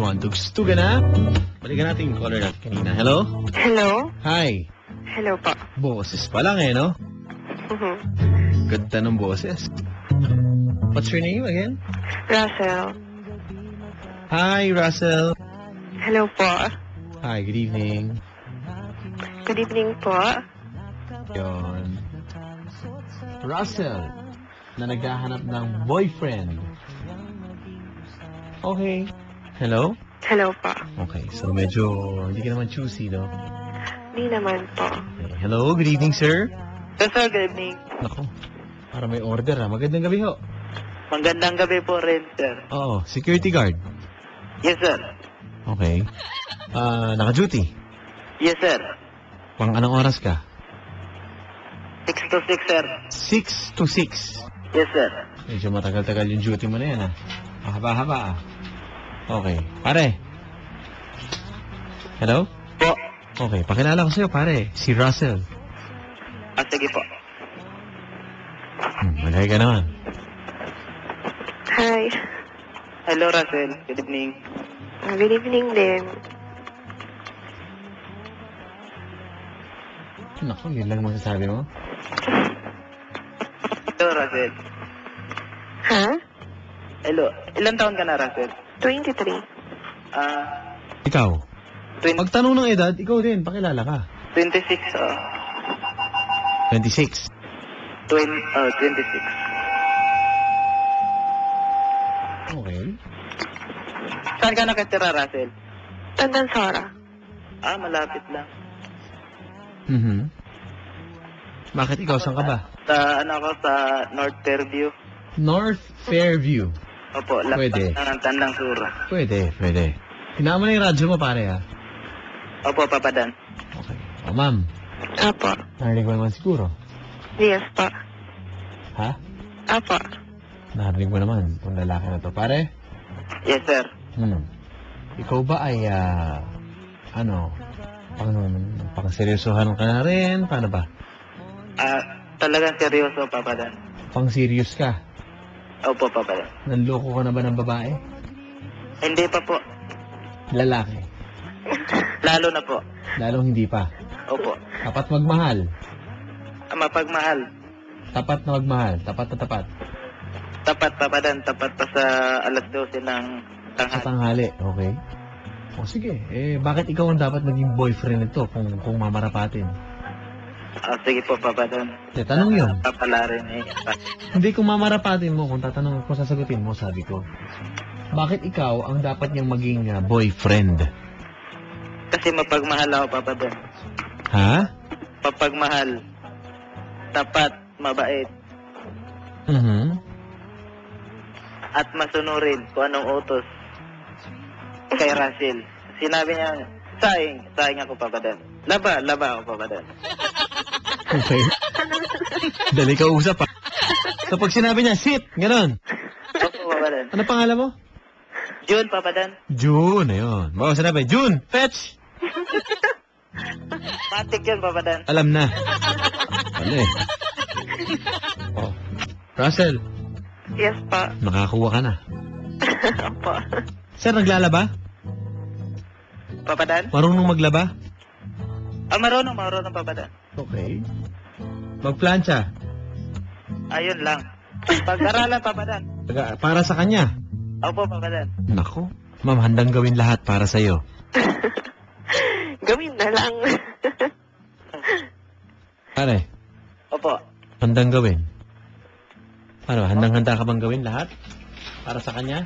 Gusto ka na? Balikan natin yung caller natin kanina. Hello? Hello? Hi. Hello po. Boses pa lang eh, no? Ganda ng boses. What's your name again? Russell. Hi, Russell. Hello po. Hi, good evening. Good evening po. Yon. Russell, na naghahanap ng boyfriend. Okay. Hello? Hello po. Okay, so medyo hindi ka naman choosy, no? Di naman po. Okay. Hello, good evening, sir. Yes, sir. Good evening. Nako, para may order ha. Magandang gabi ho. Magandang gabi po rin, sir. Oo, security guard. Yes, sir. Okay. Naka-duty. Yes, sir. Pang anong oras ka? 6 to 6, sir. 6 to 6. Yes, sir. Medyo matagal-tagal yung duty mo na yan, ha? Mahaba-haba, ah. Okay. Pare. Hello? Po. Okay, pakilala ko sa'yo, pare. Si Russell. Sige po. Malay ka naman. Hi. Hello, Russell. Good evening. Good evening din. Naku, yun lang masasabi mo. Hello, Russell. Ha? Hello. Ilan taon ka na, Russell? 23. Ikaw? 20, Pagtanong ng edad, ikaw din, pakilala ka. 26, 26. 26. Okay. Saan ka nakatira, Russell? Tandansora. Malapit lang. Bakit ikaw, saan ka ba? Ako sa North Fairview. North Fairview. Opo, Pwede. lapat ng Tandang Sura. Pwede. Hinaan mo na yung radyo mo, pare, ha? Opo, Papadan. Okay. O, ma'am. Apo. Narinig mo naman siguro. Yes po. Ha? Apo. Narinig mo naman kung lalaki na to. Pare? Yes, sir. Ikaw ba ay, pang seryosohan ka na rin? Paano ba? Talagang seryoso, Papadan. Pang serious ka? Opo, Papadan. Nanloko ka na ba ng babae? Hindi pa po. Lalaki? Lalo na po. Lalong hindi pa. Opo. Tapat magmahal. Mapagmahal. Tapat na magmahal. Tapat na tapat. Tapat, Papadan. Tapat pa sa alas 12 ng Sa tanghali. tanghali. Okay. O sige. Bakit ikaw ang dapat maging boyfriend nito kung mamarapatin? Sige po, Papadan. Tanong yun. Papala rin eh. Hindi kung mamarapatin mo, kung sasagutin mo, sabi ko. Bakit ikaw ang dapat niyang maging boyfriend? Kasi mapagmahal ako, Papadan. Ha? Mapagmahal. Tapat, mabait. At masunurin kung anong utos kay Russell. Sinabi niya, saing ako, Papadan. Laba ako, Papadan. Okay. Dali ka usap, ha? So pag sinabi niya, sit, ganon. Opo, Papadan. Ano pangalan mo? June, Papadan. June, ayun. Baka sinabi, June, fetch! Matik yun, Papadan. Alam na. Ano eh. Oh. Russell, Yes po. nakakuha ka na. Apo. Sir, naglalaba? Papadan? Marunong maglaba? Marunong, Papadan. Okay. Magplancha? Ayun lang. Pag-aralan, Papadan. Para sa kanya? Opo, Papadan. Nako. Ma'am, handang gawin lahat para sa'yo. Gawin na lang. Pare, Opo. handang gawin. Ano, handang-handa ka bang gawin lahat? Para sa kanya?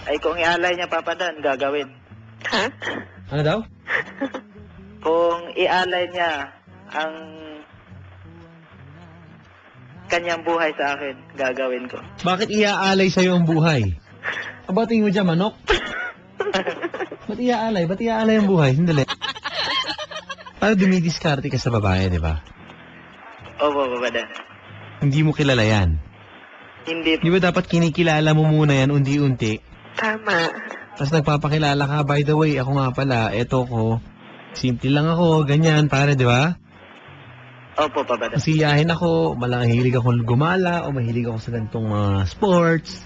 Ay, kung ialay niya, Papadan, gagawin. Ha? Ano daw? Kung ialay niya ang kanyang buhay sa akin, gagawin ko. Bakit iaalay sa'yo ang buhay? Aba, tingin mo dyan, manok? Ba't iaalay ang buhay? Sandali. Para dumidiskarte ka sa babae, di ba? Opo, Papadan. Hindi mo kilala yan. Hindi Di ba dapat kinikilala mo muna yan unti-unti? Tama. Tapos nagpapakilala ka, by the way, ako nga pala, eto ko. Simple lang ako, ganyan, pare, di ba? Opo, Papadan. Masiyahin ako, mahilig ako gumala, o mahilig ako sa ganitong sports.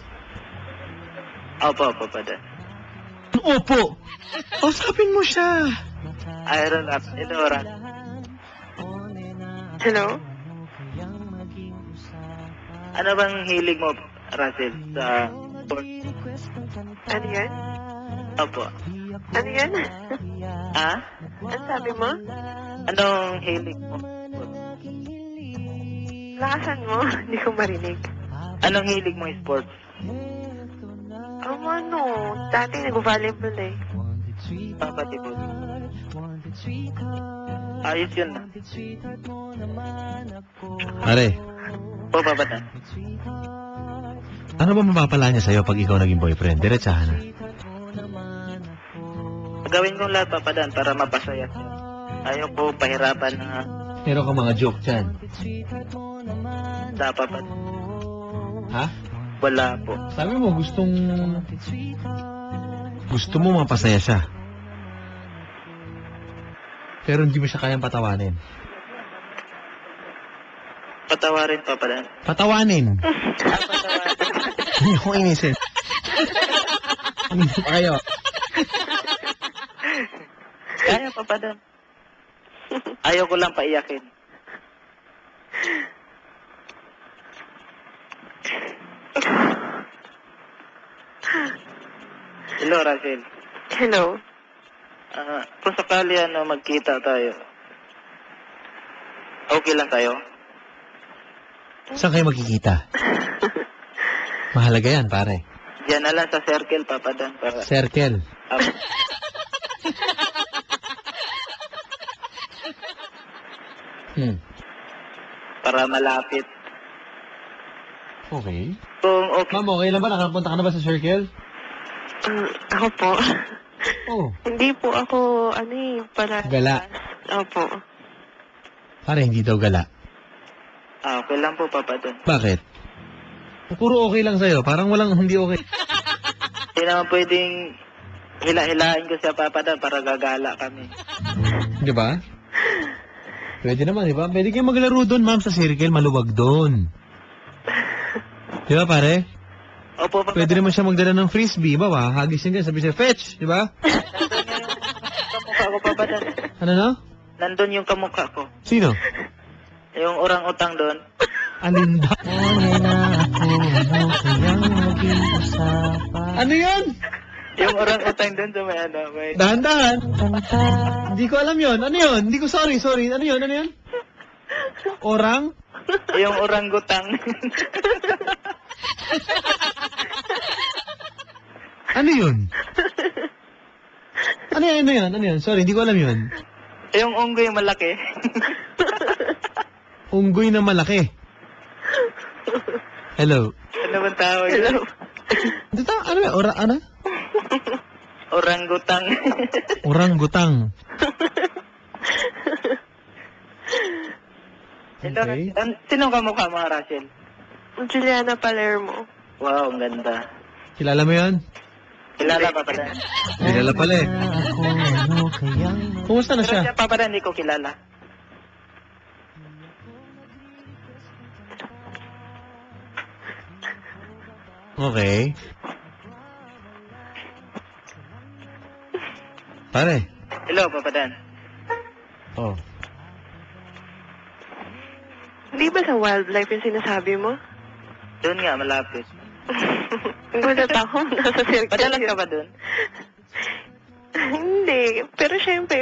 Opo, Papadan. Opo. Kausapin mo siya. Iron up. Inora. Hello? Ano bang hilig mo, Russell, sa sport? Ano yan? Opo. Ano yan? Ha? Ano sabi mo? Anong hilig mo? Lakasan mo. Hindi ko marinig. Anong hilig mo sports? Ano? Dati nag-volleyball eh. Papatibog. Ayos yun na. Pare, O, papadan. ano ba mapapala niya sa'yo pag ikaw naging boyfriend? Diretsahan na. Gawin kong lahat, papadan, para mapasaya. Ayaw ko pahirapan na Meron ka mga joke dyan. sa papadan. Ha? Wala po. Sabi mo, gusto mo mapasaya siya. Pero hindi mo siya kayang patawanin. Patawarin, papadan. Patawanin. Hindi ko inisin. Inisip pa kayo. Kaya, papadan. Ayaw ko lang paiyakin. Hello, Russell. Hello? Kung sakali magkita tayo, okay lang tayo? Saan kayo magkikita? Mahalaga yan, pare. Diyan na lang sa circle, papadan. Para, Circle. para malapit. Okay. Kung okay, Ma'am, okay lang ba? Nakapunta ka na ba sa circle? Ako po. Oo. Hindi po ako, para... Gala. Opo. Pare, hindi daw gala. okay lang po, papadan. Bakit? Puro okay lang sa'yo. Parang walang hindi okay. Hindi naman pwedeng hila-hilain ko siya, papadan, para gagala kami. Di ba? Pwede naman, di ba? Pwede kayo maglaro doon, ma'am, sa circle. Maluwag doon. Di ba, pare? Opo, papadan. Pwede naman siya magdala ng frisbee. Ba, hagisin ka, sabi siya, fetch! Di ba? Kamukha ko, papadan. Ano na? Nandun yung kamukha ko. Sino? Yung orang-utang doon. Alinda. Ano yan? Yung orang-utang doon sa may Dahan-dahan. Hindi ko alam yon. Ano yon? Hindi ko, sorry. Ano yon? Ano yon? Orang? yung orangutang. Ano yun? Ano yan? Ano yan? Sorry, hindi ko alam yun. yung unggoy malaki. Unggoy na malaki. Hello. Ano bang tawag? Hello? Dito, ano yan? Ano? Orangutang. Orangutang. Okay. Okay. Sinong kamukha, mga Rachel? Juliana Palermo. Wow, ang ganda. Kilala mo yan? Kilala pa pala. Kilala pala eh. Kumusta na Pero siya? siya pa pala hindi ko kilala. Okay. Pare. Hello, Papadan. Oh. Hindi ba sa wildlife yung sinasabi mo? Doon nga, malapit. Gulat ako. Nasa circle Padalag ka yun. ba doon? Hindi. Pero syempre,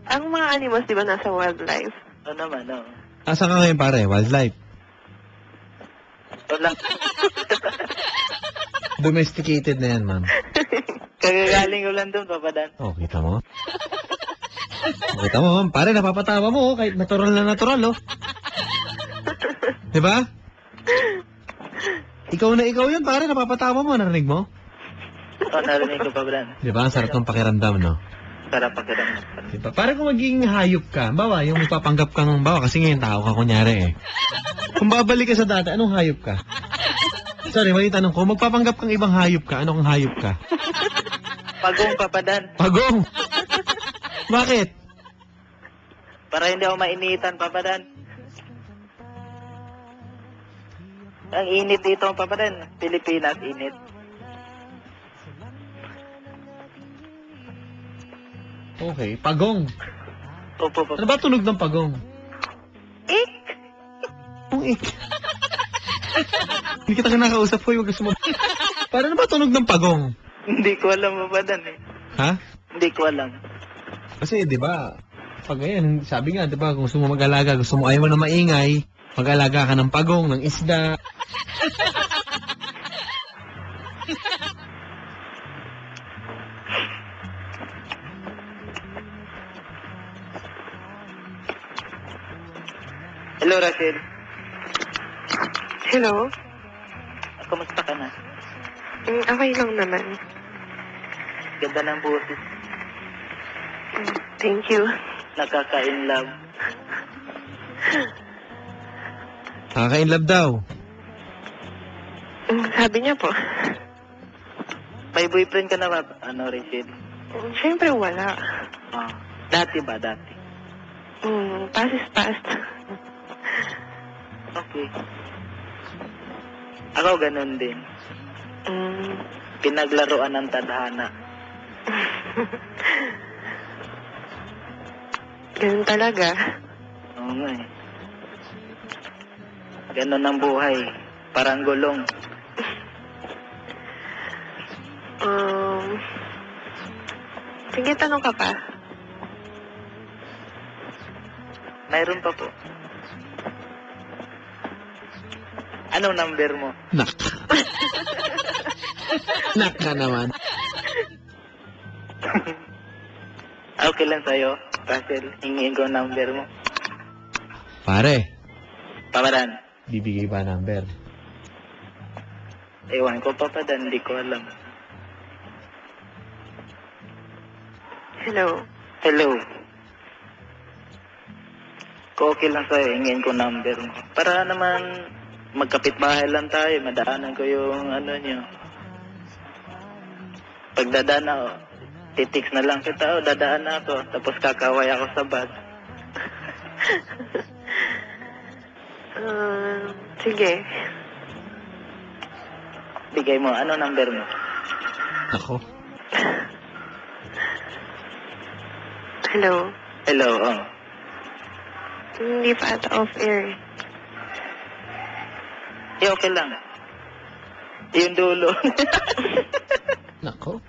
ang mga animals, di ba, nasa wildlife? Oo naman, oo. Asa ka ngayon pare? Wildlife. Wala. Domesticated na yan, ma'am. Kagagaling ko lang doon, Papadan. Oh, kita mo? Kita mo, ma'am. Pare, napapatawa mo, oh. Kahit natural na natural, oh. Diba? Ikaw na ikaw yan, pare. Napapatawa mo. Narinig mo? Oo, narinig ko, Papadan. Diba? Ang sarap ng pakiramdam, no? Sarap pakiram. Diba? Pare kung magiging hayop ka, bawa, yung magpapanggap kang, bawa, kasi ngayon tao ka, kunyari, eh. Kung babalik ka sa dati, anong hayop ka? Sorry, mali tanong ko. Magpapanggap kang ibang hayop ka, anong hayop ka? Pagong, Papadan. Pagong! Bakit? Para hindi ako mainitan, Papadan. Ang init dito, Papadan. Pilipinas, init. Okay. Pagong. Opo, Ano ba tunog ng pagong? Ik! Kung Hindi kita kinakausap ko, huwag gusto mo. Paano ba tunog ng pagong? Hindi ko alam, Papa Dan eh. Ha? Hindi ko alam. Kasi, di ba, pag ganyan, sabi nga, di ba, kung gusto mo mag-alaga, gusto mo ayaw mo na maingay, mag-alaga ka ng pagong, ng isda. Hello, Rachel. Hello? Kamusta ka na? Okay lang naman. Ganda ng boses. Thank you. Nakaka-in love. Nakaka-inlove daw. Sabi niya po. May boyfriend ka na ba, Rachel? Siyempre wala. Ah. Dati ba? Dati. Past is past. Okay. Ako ganun din. Pinaglaruan ng tadhana. Ganun talaga. Oo nga eh. Ganun ang buhay. Parang gulong. Sige, tanong ka pa. Mayroon pa po. Anong number mo? Nak. Nak ka naman. Okay lang sa'yo, Russell. Hingin ko ang number mo. Pare, Pamadan. bibigay ba number? Ewan ko, Papadan. Hindi ko alam. Hello? Hello. Kung okay lang sa'yo, hingin ko number mo. Para naman magkapit-bahay lang tayo. Madaanan ko yung niyo. Pag dadaan ako, titiks na lang kita. Dadaan na ako. Tapos kakaway ako sa bus. Sige. Bigay mo. Ano number mo? Ako. Hello? Hello, oh. Hindi pa ata off-air. Okay lang. Yung dulo. Nako.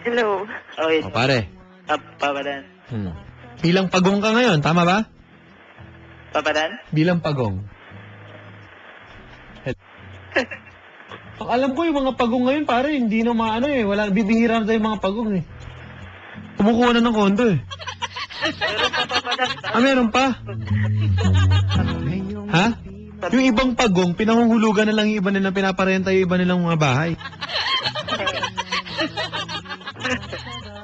Hello? Okay. O pare, Papadan. bilang pagong ka ngayon, tama ba? Papadan? Bilang pagong. Ang alam ko yung mga pagong ngayon, pare, hindi na maano eh. Wala, bibihira na tayo yung mga pagong eh. Kumukuha na ng kondo eh. Meron pa, Papadan. Meron pa? Ha? Yung ibang pagong, pinahuhulugan na lang yung iba nilang pinaparenta yung iba nilang mga bahay.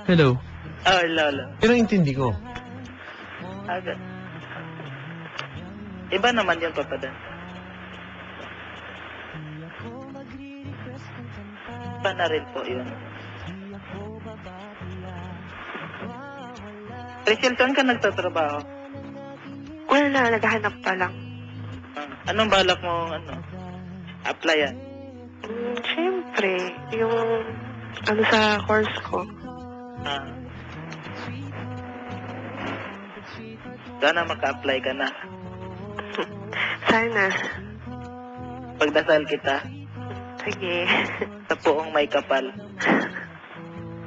Hello? Oh, lolo. Pero intindi ko. Agad. Iba naman yung Papadan. Iba na rin po yun. Rachel, saan ka nagtatrabaho? Wala, naghahanap pa lang. Anong balak mo, applyan? Siyempre, yung sa course ko. Sana maka-apply ka na. Sana. Pagdasal kita Sige. sa puong may kapal.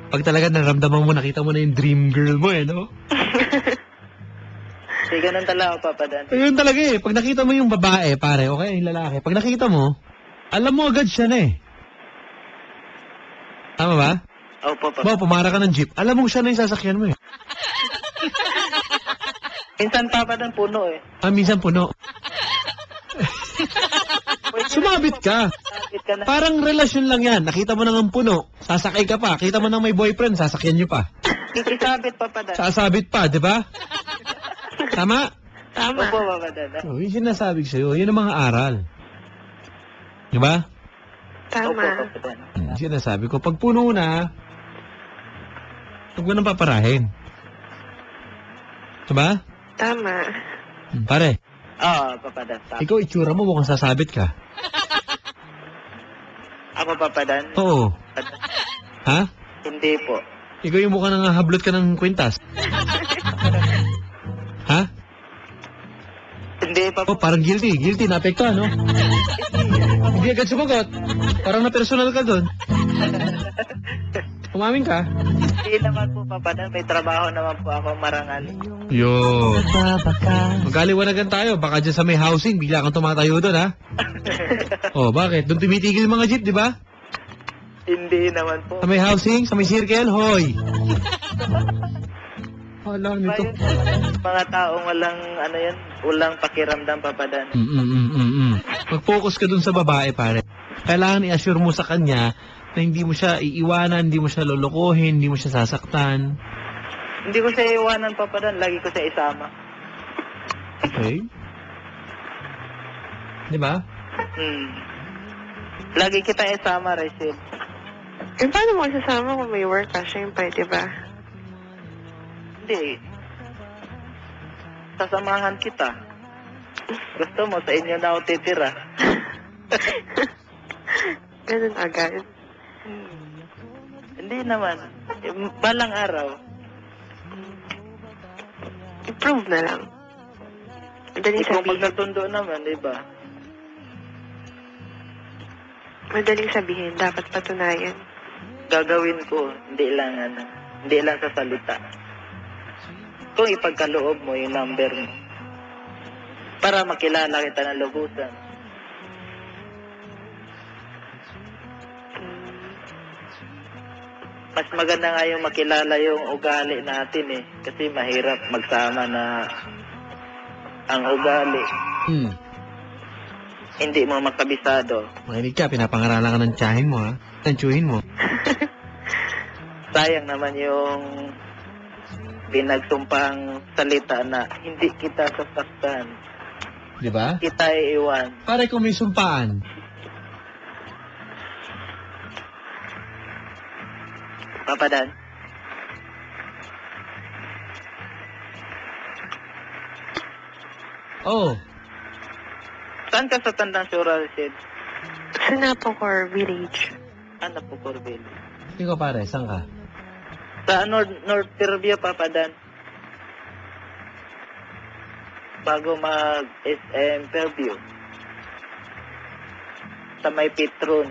Pag talaga naramdaman mo, nakita mo na yung dream girl mo eh, no? Sige, ganun talaga, Papadan. Ayun talaga eh. Pag nakita mo yung babae, pare, okay, yung lalaki. Pag nakita mo, alam mo agad siya na eh. Tama ba? Opo, Papadan. Ba, pumara ka ng jeep. Alam mo siya na yung sasakyan mo eh. Minsan, Papadan, puno eh. Minsan puno. Sumabit ka. Sumabit ka na. Parang relasyon lang yan. Nakita mo nang ang puno, sasakay ka pa. Kita mo nang may boyfriend, sasakyan nyo pa. Isabit, Papadan. Sasabit pa, di ba? Tama? Tama. Opo, Papadan. Oh, yung sinasabi ko sa'yo, yun ang mga aral. Di ba? Opo, Tama. Papadan. Sinasabi ko, pag puno na, huwag mo nang paparahin. Diba? Tama. Pare, Oo, Papadan. ikaw itsura mo mukhang sasabit ka. ako, Papa Dan? Oo. Ha? Hindi po. Ikaw yung mukha nang hablot ka ng kwintas. Ha? Hindi, Papa. Oh, parang guilty. Guilty, naapektuhan, no? Hindi agad sumagot. Parang na-personal ka doon. Umamin ka? Hindi naman po, Papa Dan. May trabaho naman po ako marangal. Yo. Magkaliwanagan tayo. Baka dyan sa may housing, bigla kang tumatayo doon, ha? Oh, bakit? Doon tumitigil yung mga jeep, di ba? Hindi naman po. Sa may housing, sa may circle, hoy. Hala, nito. Mga taong walang pakiramdam, Papa Dan. Mag-focus ka dun sa babae, pare. Kailangan i-assure mo sa kanya na hindi mo siya iiwanan, hindi mo siya lolokohin, hindi mo siya sasaktan. Hindi ko siya iwanan, Papa Dan. Lagi ko siya isama. Okay? Di ba? Lagi kita isama, Rachel. Eh, paano mo sasama kung may work ka? Siyempre, di ba? Hindi. Sasamahan kita. Gusto mo, sa inyo na ako titira. Ganun agad. Hindi naman. Balang araw. Improve na lang. Madaling Kung sabihin. magkatundo naman, di ba? Madaling sabihin. Dapat patunayan. Gagawin ko, hindi lang sa salita. Kung ipagkaloob mo yung number mo, para makilala kita ng lubusan. Mas maganda nga yung makilala yung ugali natin eh. Kasi mahirap magsama na ang ugali. Hindi mo makabisado. Makinig ka, pinapangaralan ka ng tiyahin mo, ha? Ng tiyuhin mo. Sayang naman yung pinagsumpang salita na hindi kita sasaktan. Di ba? Kita iiwan. Pare kung may sumpaan. Papa Dan? Oh, Saan ka sa Tandang Sura, Sid? Sa Napocor Village. Ano po, Corbel? ikaw pare, saan ka? Sa North Fairview, Papa Dan. Bago mag-SM Fairview. Sa may Petron.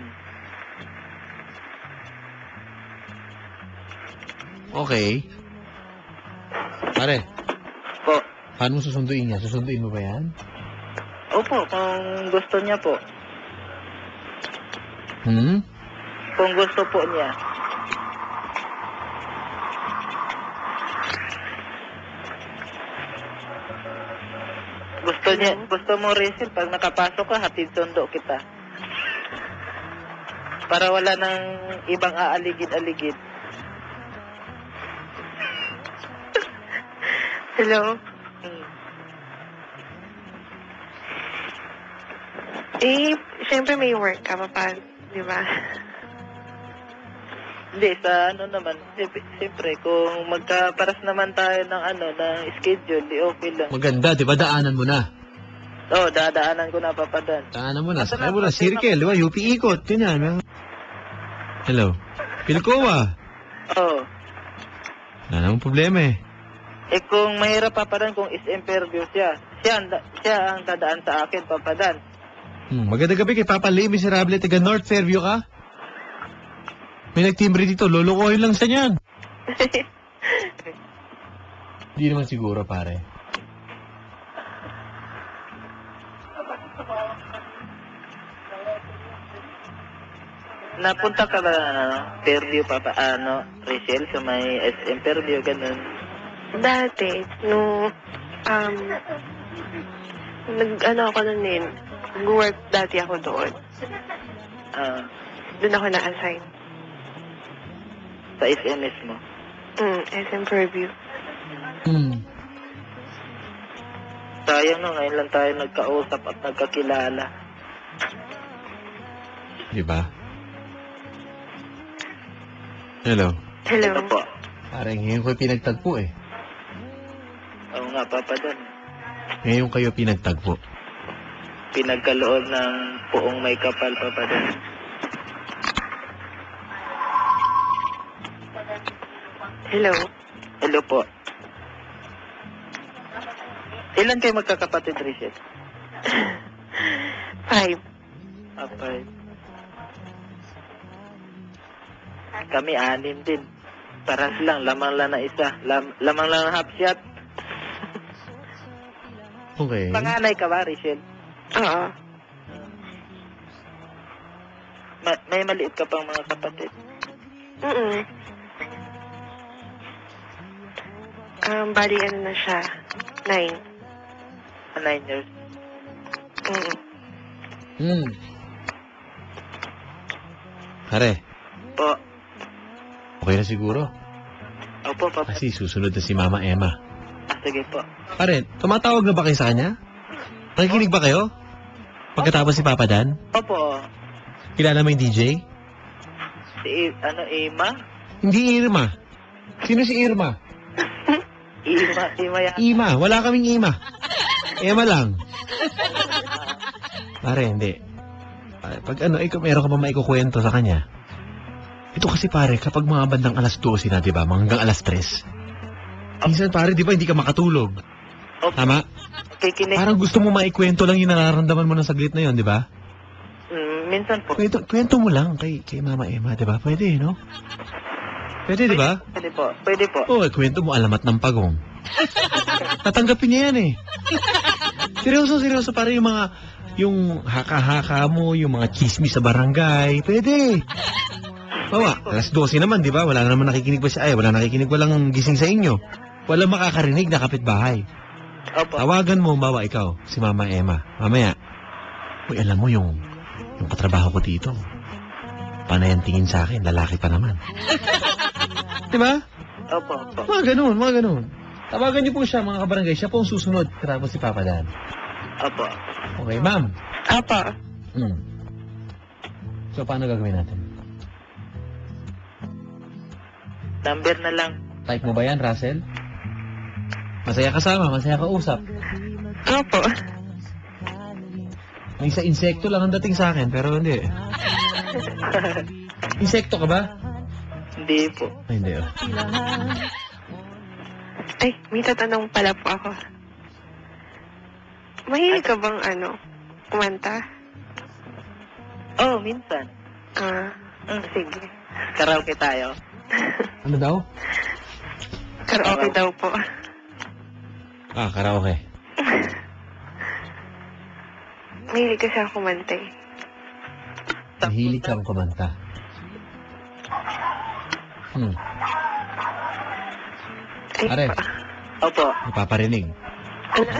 Okay. Pare, Po. paano mo susunduin niya? Susunduin mo ba yan? Opo, kung gusto niya po. Kung gusto po niya. Gusto mo Rachel, pag nakapasok ka, hatid sundo kita. Para wala nang ibang aaligid-aligid. Hello? Eh, siyempre may work ka pa, di ba? Hindi, sa naman, siyempre, kung magkaparas naman tayo ng ng schedule, di okay lang. Maganda, di ba? Daanan mo na. Oo, dadaanan ko na, Papadan. Daanan mo na. Sakay mo na. Circle, di ba? UP ikot. Ganyan. Hello. Pilcoa. Oo. Wala namang problema eh. Eh kung mahirap, Papadan, kung SM Fairview siya ang dadaan sa akin, Papadan. Magandang gabi kay Papa Lee, miserable. Taga North Fairview ka? May nagtimbre dito. Lulukohin lang sa niyan. Hindi naman siguro, pare. Napunta ka ba, Fairview, Rachel, sa may SM Fairview, ganun? Dati, ako nun eh. Nag-work dati ako doon. Doon ako na-assign. Sa SMS mo. SM Fairview. Sayang no, ngayon lang tayo nagkausap at nagkakilala. Di ba? Hello. Hello? Ito po. Parang ngayon ko pinagtagpo eh. Oo nga, Papadan. Ngayon kayo pinagtagpo. Pinagkaloob ng puong may kapal, Papadan. Hello. Hello po. Ilan kayo magkakapatid, Rachel? 5. Apay. Kami 6 din. Paras lang, lamang lang na isa. Lamang lang na half shot. Okay. Panganay ka ba, Rachel? Oo. May maliit ka pang mga kapatid. Bali, ano na siya? 9. 9 years. Pare, Po. okay na siguro. Opo, papa. Kasi susunod na si Mama Emma. Sige po. Pare, tumatawag na ba kayo sa kanya? Nakikinig ba kayo? Pagkatapos si Papa Dan? Opo. Kilala mo yung DJ? Si, Ima? Hindi Irma. Sino si Irma? Ima yan. Ima. Wala kaming Ima. Emma lang. Pare, hindi. Pag meron ka pa maikukwento sa kanya. Ito kasi pare, kapag mga bandang alas 12 na, di ba? Hanggang alas 3. Minsan pare, di ba, hindi ka makatulog. Opo. Tama? Kikinig. Parang gusto mo maikwento lang yung nararamdaman mo ng saglit na yun, di ba? Minsan po. Kwento mo lang kay Mama Emma, di ba? Pwede, no? Pwede, di ba? Pwede po. Pwede po. Oo, kwento mo alamat ng pagong. Tatanggapin niya yan eh. Seryoso, para yung haka-haka mo, yung mga chismis sa barangay, pwede. Bawa, alas 12 naman, di ba? Wala naman nakikinig ba siya? Ay, wala nakikinig, walang gising sa inyo. Walang makakarinig na kapitbahay. Opo. Tawagan mo, bawa ikaw, si Mama Emma. Mamaya, uy, alam mo yung katrabaho ko dito. Panay ang tingin sa akin, lalaki pa naman. Di ba? Opo. Mga ganun. Tawagan niyo po siya, mga kabarangay. Siya po ang susunod. Katapos si Papa Dan. Opo. Okay, ma'am. Opo. So, paano gagawin natin? Number na lang. Type mo ba yan, Russell? Masaya kasama, masaya ka usap. Opo. May isa insekto lang ang dating sa akin, pero hindi. Insekto ka ba? Hindi po. Ay, hindi. Ay, may tatanong pala po ako. Mahilig ka bang kumanta? Oh, minsan. Sige. Karaoke tayo. Ano daw? Karaoke daw po. Karaoke. Mahilig ka siya kumanta eh. Mahilig kang kumanta. Ay, Pare, Opo. napaparinig.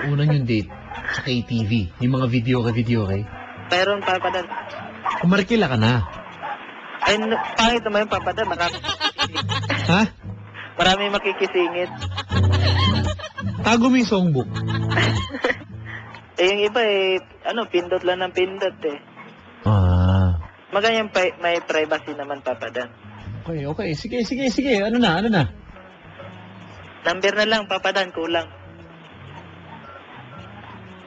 Unang yung date sa KTV. Yung mga video kay. Mayroon papadan. Kumarkila ka na. Ay, pangit naman yung papadan. Ha? Marami makikisingit. Tago mo yung songbook. Yung iba pindot lang ng pindot eh. Maganyang may privacy naman papadan. Okay. Sige. Ano na? Number na lang papadan, kulang.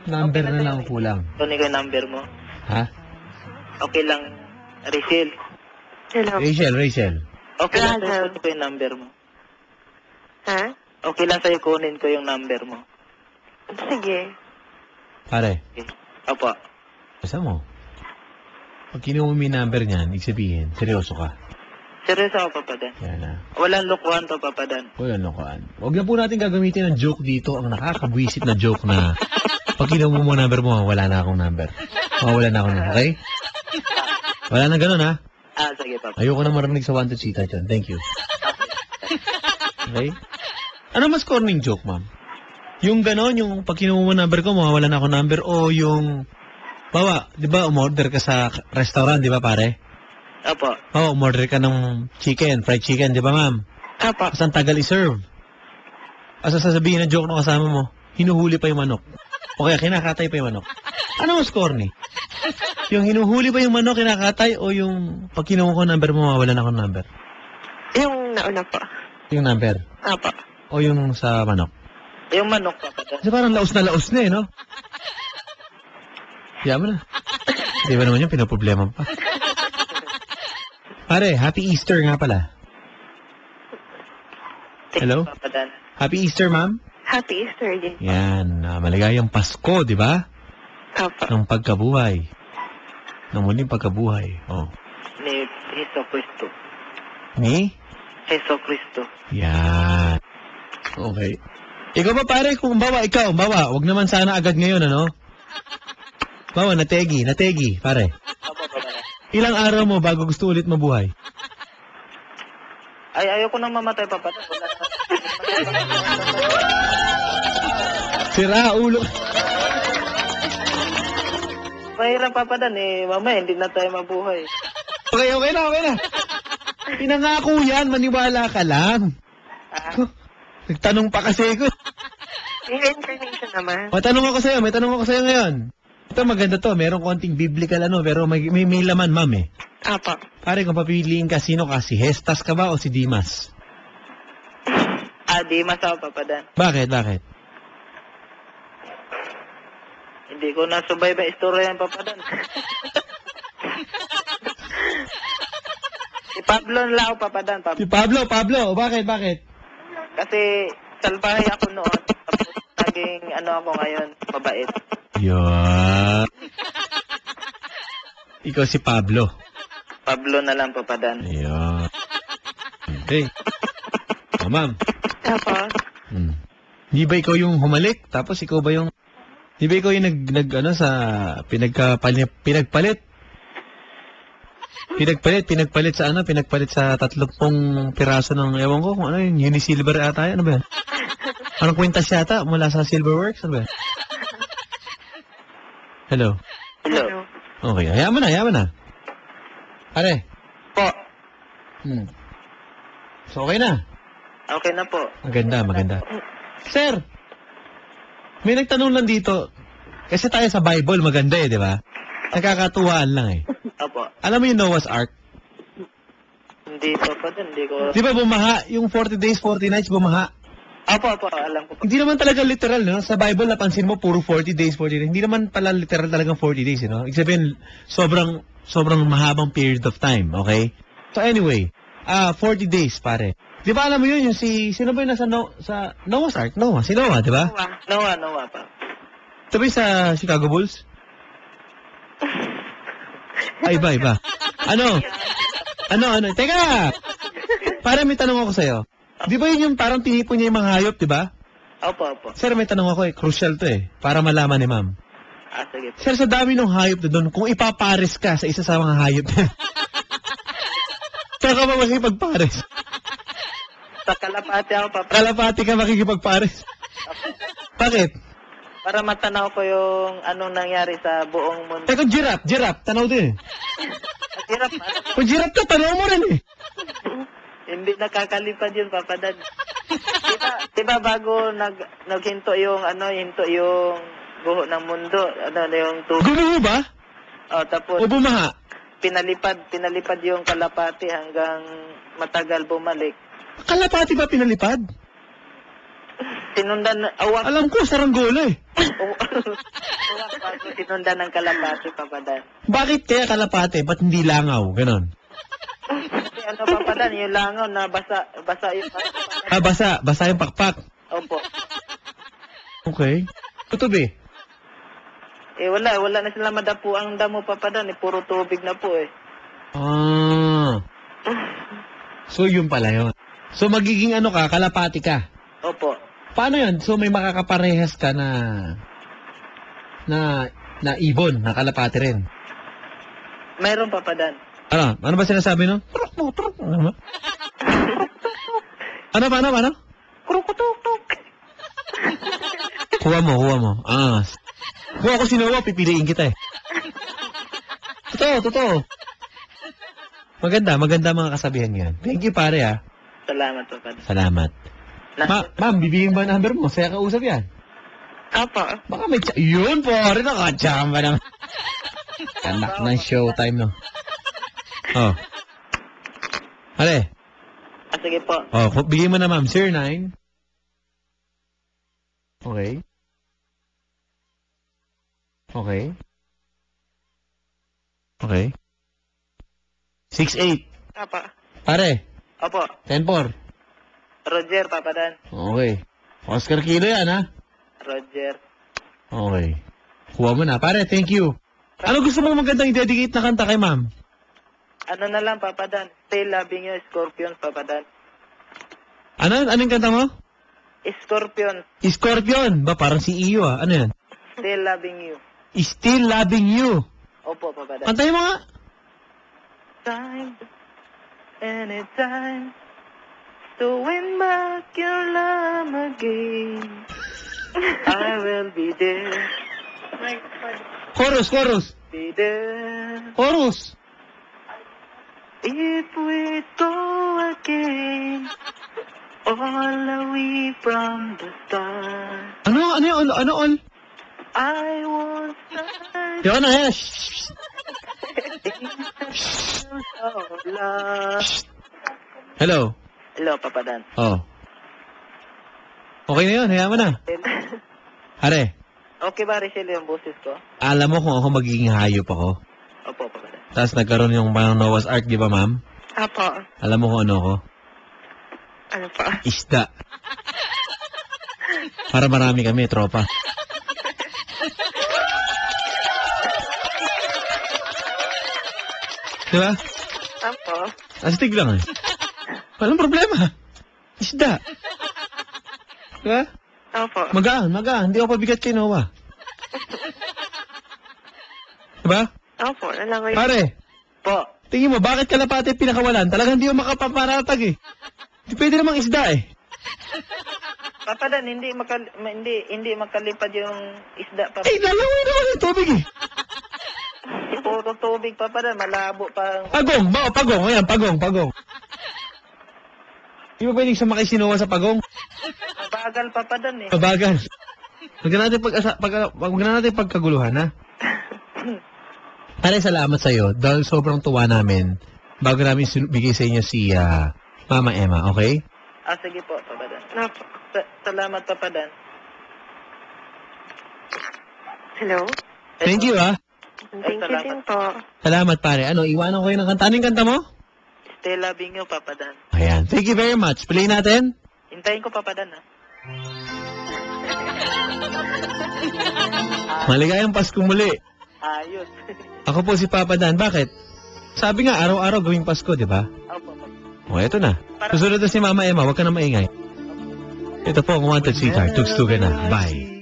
Number na lang kulang. Kunin ko yung number mo. Ha? Okay lang, Rachel. Hello. Rachel. Okay lang Hello. sa'yo kunin ko yung number mo. Ha? Okay lang sa'yo kunin ko yung number mo. Sige. Pare, Okay. Opo. basta mo. Pag kinuha mo yung number niyan, ibig sabihin, seryoso ka. Seryoso ako, papadan. Yan na. Walang lukuhan to, papadan. Wala lokohan. Huwag na po natin gagamitin ng joke dito, ang nakakabwisit na joke na pag kinuha mo yung number mo, wala na akong number. Wala na akong number, okay? Wala na ganun, ha? Sige, papa. Ayoko na marinig sa 1 to cheetah dyan. Thank you. Okay? Ano mas corning joke, ma'am? Yung ganon, yung pag kinuha mo number ko, mawawala na ako number, o yung, bawa, di ba, umorder ka sa restaurant, di ba, pare? Opo. Oo, umorder ka ng chicken, fried chicken, di ba, ma'am? Opo. Tapos ang tagal i-serve. Asa sasabihin ng joke ng kasama mo, hinuhuli pa yung manok. O kaya kinakatay pa yung manok. Ano mas corny? Yung hinuhuli pa yung manok, kinakatay, o yung pag kinuha ko number mo, mawawala na ako number? Yung nauna po. Yung number. Opo. O yung sa manok. Yung manok, papadan. Kasi parang laos na eh, no? Kaya mo na. Di ba naman yung pinaproblema pa? Pare, Happy Easter nga pala. Thank Hello? you, Papa Dan. Happy Easter, ma'am. Happy Easter din. Yan, maligayang Pasko, di ba? Opo. Ng pagkabuhay. Ng muling pagkabuhay. Oh. Ni Heso Cristo. Ni? Heso Cristo. Yan. Okay. Ikaw ba pare, kung ikaw, wag naman sana agad ngayon, ano? Nategi, pare. Opo, Papa Dan. Ilang araw mo bago gusto ulit mabuhay? Ay, ayoko nang mamatay, Papa Dan. Wala na. Sira, ulo. Mahirap, Papa Dan, mamaya hindi na tayo mabuhay. Okay na. Pinangako yan, maniwala ka lang. Ah, Nagtanong pa kasi ako. Yung information naman. May tanong ako sa'yo ngayon. Ito maganda to, merong konting biblical pero may laman, ma'am eh. Opo. Pare, kung papiliin ka, sino ka? Si Hestas ka ba o si Dimas? di masawa, Papa Dan. Bakit? Hindi ko nasubayba istorya yan, Papa Dan. Si Pablo na lang ako, Papa Dan. Si Pablo, bakit? Kasi salbahe ako noon. Tapos naging ako ngayon, mabait. Yan. Ikaw si Pablo. Pablo na lang, Papa Dan. Ayan. Okay. Ma'am. Opo. Di ba ikaw yung humalik? Tapos ikaw ba yung... Di ba ikaw yung sa... Pinagpalit sa Pinagpalit sa 30 piraso ng... Ewan ko kung ano yun. Unisilver ata yan. Ano ba yan? Anong kwintas yata mula sa Silverworks? Ano ba yan? Hello? Hello. Okay. Ayaman na. Pare. Po. So, okay na. Okay na po. Maganda. Sir, may nagtanong lang dito. Kasi tayo sa Bible, maganda di ba? Nakakatuwaan lang eh. Opo. Alam mo yung Noah's Ark? Hindi, Papa Dan. Hindi ko... Di ba bumaha? Yung 40 days, 40 nights bumaha? Opo. Alam ko po. Hindi naman talaga literal, no? Sa Bible, napansin mo, puro 40 days, 40 days. Hindi naman pala literal talagang 40 days, no? Ibig sabihin, sobrang mahabang period of time, okay? So anyway, 40 days, pare. Di ba alam mo yun, sino ba yun nasa sa Noah's Ark? Si Noah, di ba? Noah pa. Sabi sa Chicago Bulls? Iba. Ano? Teka! Pare, may tanong ako sa'yo. Di ba yun yung parang tinipon niya yung mga hayop, di ba? Opo. Sir, may tanong ako crucial to para malaman ni ma'am. Sige po. Sir, sa dami ng hayop na doon, kung ipapares ka sa isa sa mga hayop saan ka ba makikipagpares? Sa kalapati ako, Papa. Kalapati ka makikipagpares. Bakit? Para matanaw ko yung anong nangyari sa buong mundo. Kung giraffe, tanaw din. Hirap, Kung giraffe ka, tanaw mo rin Hindi nakakalipad yun, Papa Dan. Diba bago naghinto yung buho ng mundo, yung tubig. Gumuho ba? Tapos O bumaha? pinalipad yung kalapati hanggang matagal bumalik. Kalapati ba pinalipad? Sinundan, awak. Alam ko, saranggola Awak bago sinundan ng kalapati, Papa Dan. Bakit kaya kalapati? Ba't hindi langaw? Ganon. Kasi Papa Dan, yung langaw na basa yung Basa yung pakpak. Opo. Okay. Tutubi. Wala na sila madapo ang damo, Papa Dan. Puro tubig na po So, yun pala yun. So, magiging kalapati ka. Opo. Paano yun? So, may makakaparehas ka na ibon, na kalapati rin. Mayroon, Papa Dan. Ano ba sinasabi nun? Ano? Ano? Krukutuk-tuk. Kuha mo. Kung ako sinuwa, pipiliin kita Totoo. Maganda mga kasabihan yan. Thank you, pare, Salamat, Papa Dan. Salamat. Ma'am, bibigyan ba number mo? Saya kausap yan. Opo. Baka may yun po, rin nakachamba naman. Anak ng showtime, no? Ale. Sige po. Bigyan mo na, ma'am. 09. Okay. 68. Opo. Pare, Opo. 10-4. Roger, Papa Dan. Okay. Oscar Kilo yan, ha? Roger. Okay. Kuha mo na. Pare, thank you. Ano gusto mo magandang i-dedicate na kanta kay ma'am? Ano na lang, Papa Dan? Still loving you, Scorpion, Papa Dan. Ano? Anong kanta mo? Scorpion, Scorpion. Ba, parang si Iyo, ah. Ano yan? still loving you. Still loving you. Opo, Papa Dan. Kantahin mo nga. Time, anytime, to win back your love again. I will be there, Chorus, chorus. be there. Chorus. If we go again, all the way from the start, Ano yun? Ano all? I won't start Yun na, eh. love. Hello. Hello, Papa Dan. Oh. Okay na yun. Hayaan mo na. Are, Okay ba, Richelle, yung boses ko? alam mo kung ako magiging hayop ako. Opo, Papa Dan. Tapos nagkaroon yung parang Noah's Ark, di ba, ma'am? Apo. Alam mo kung ano ako? Ano pa? Isda. Para marami kami, tropa. Diba? Apo. Astig lang eh. Walang problema. Isda. Diba? Apo. Magaan. Hindi ako pabigat kay Noah. Diba? Apo. Nalangoy. Pare, Po. tingin mo, bakit kalapate pinakawalan? Talagang hindi mo makapaparatag eh. Hindi pwede namang isda eh. Papa Dan, hindi makalipad yung isda, Papa. Eh, lalawin naman yung tubig eh. Puro tubig, Papa Dan. Malabo pa. Pagong, pagong. Ayan, pagong. Di ba pwedeng sumakay si Noah sa pagong? Mabagal, Papa Dan eh. Mabagal. Huwag na natin pagkaguluhan, ha? Pare, salamat sa'yo. Dahil sobrang tuwa namin bago namin bigay sa inyo si Mama Emma, okay? Sige po, Papa Dan. Apo. Salamat, Papa Dan. Hello? Thank you, ha? Thank you din po. Salamat, pare. Ano, iwanan ko kayo ng kanta. Anong kanta mo? Still loving you, Papa Dan. Ayan. Thank you very much. Play natin. Hintayin ko, Papa Dan, ha? Maligayang Pasko muli. Ayos. Ako po si Papa Dan. Bakit? Sabi nga, araw-araw gawing Pasko, di ba? Opo, Papa. O, eto na. Susunod na si Mama Emma. Huwag ka na maingay. Ito po ang Wanted Sweetheart. Tugstugan na. Bye.